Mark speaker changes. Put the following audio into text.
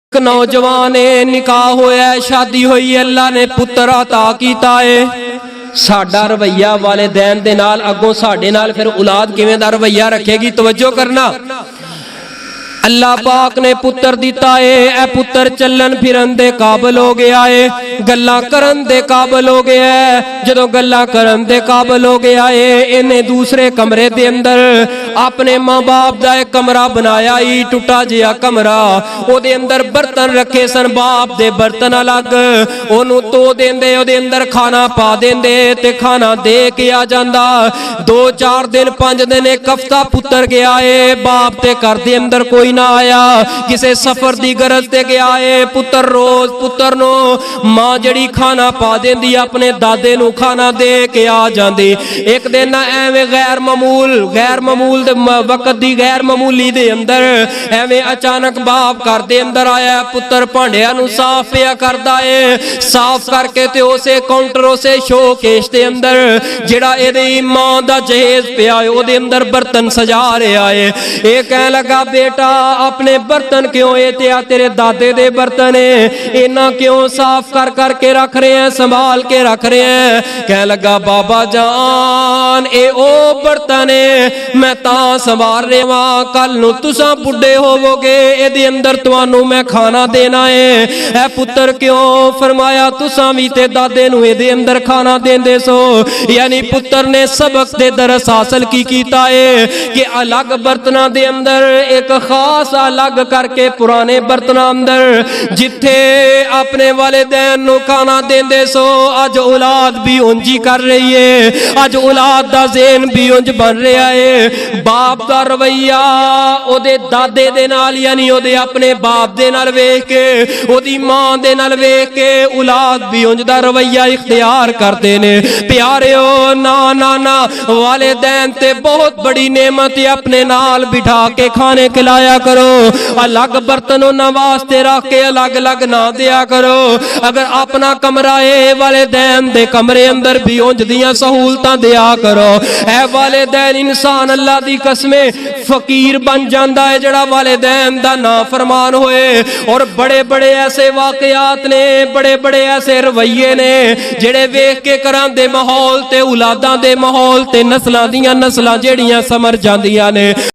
Speaker 1: एक नौजवान निकाह होया शादी हुई अल्लाह ने पुत्र अता कीता है। साडा रवैया वालिदैन दे नाल अगों साडे नाल फिर औलाद किवें दा रवैया रखेगी। तवज्जो करना, अल्लाह पाक ने पुत्र दिता है। ए पुत्र चलन फिरन दे काबिल हो गया है, गल्लां करन दे काबिल हो गया है। जदों गल्लां करन दे काबिल हो गया है, इन्हें दूसरे कमरे दे अंदर अपने मां बाप दा एक कमरा बनाया ही, टुटा जिहा कमरा। ओदे अंदर बर्तन रखे सन, बाप दे बर्तन अलग, ओनू धो देंदे, ओदे अंदर खाना पा देंदे ते खाना दे के आ जांदा। 2-4 दिन 5 दिन एक हफ्ता पुत्र गया है, बाप ते घर दे अंदर कोई ना आया, किसे सफर दी गरज ते गया है। पुत्र रोज पुत्र नो मां जड़ी खाना पा देंदी, अपने दादे नू खाना दे के आ जांदी। एक दिन एवें गैर मामूल वक्त दी गैर मामूली दे अंदर एवें अचानक बाप घर दे अंदर आया। पुत्र भांडिया नू साफ पिया करदा है, साफ करके ते उसे काउंटर उसे शोकेस दे अंदर जेड़ा एदी मां दा जहेज पिया है ओदे अंदर बर्तन सजा रहा है। ये कह लगा बेटा अपने बर्तन क्यों, ये तेरे दादे दे बर्तन है, इन्ना क्यों साफ कर करके रख रहे हैं, संभाल के रख रहे हैं। कह लगा बाबा जान ए ओ बर्तन है, मैं संभाल रहे वहां, कल नू तुसा बुढ़े होवोगे, एदे अंदर तुहानू मैं खाना देना है। ए पुत्र क्यों, फरमाया तुसा भी ते दादे नू एदे अंदर खाना देंदे सो। यानी पुत्र ने सबक दे दरस हासिल की कीता है कि अलग बर्तना दे अंदर एक खास अलग करके पुराने बर्तना अंदर जिथे अपने वालिदैन नू खाना देंदे सो, अज औलाद भी उंज ही कर रही है, अज औलाद दा ज़हन भी उंज बन रहा है। बाप दा रवैया ओदे दादे दे नाल यानी ओदे अपने बाप दे नाल वेख के, ओदी मां दे नाल वेख के औलाद भी उंज दा रवैया इख्तियार करते ने। प्यारेओ ना ना ना, वालिदैन ते बहुत बड़ी नेमत है, अपने नाल बिठा के खाने खिलाया करो, अलग बर्तन उन्हां वास्ते रख के अलग अलग ना दिया करो। अगर अपना कमरा है वालिदैन दे कमरे अंदर भी उंज दियां सहूलतां दिया करो। ऐ वालिदैन इंसान अल्लाह दी कसमें फकीर बन जाता है जड़ा वालिदैन दा नाफरमान होए। और बड़े बड़े ऐसे वाकयात ने, बड़े बड़े ऐसे रवैये ने जेड़े वेख के घरां दे माहौल ते औलादां दे माहौल ते नस्लां दियां नस्लां जेड़ियां समर जांदियां ने।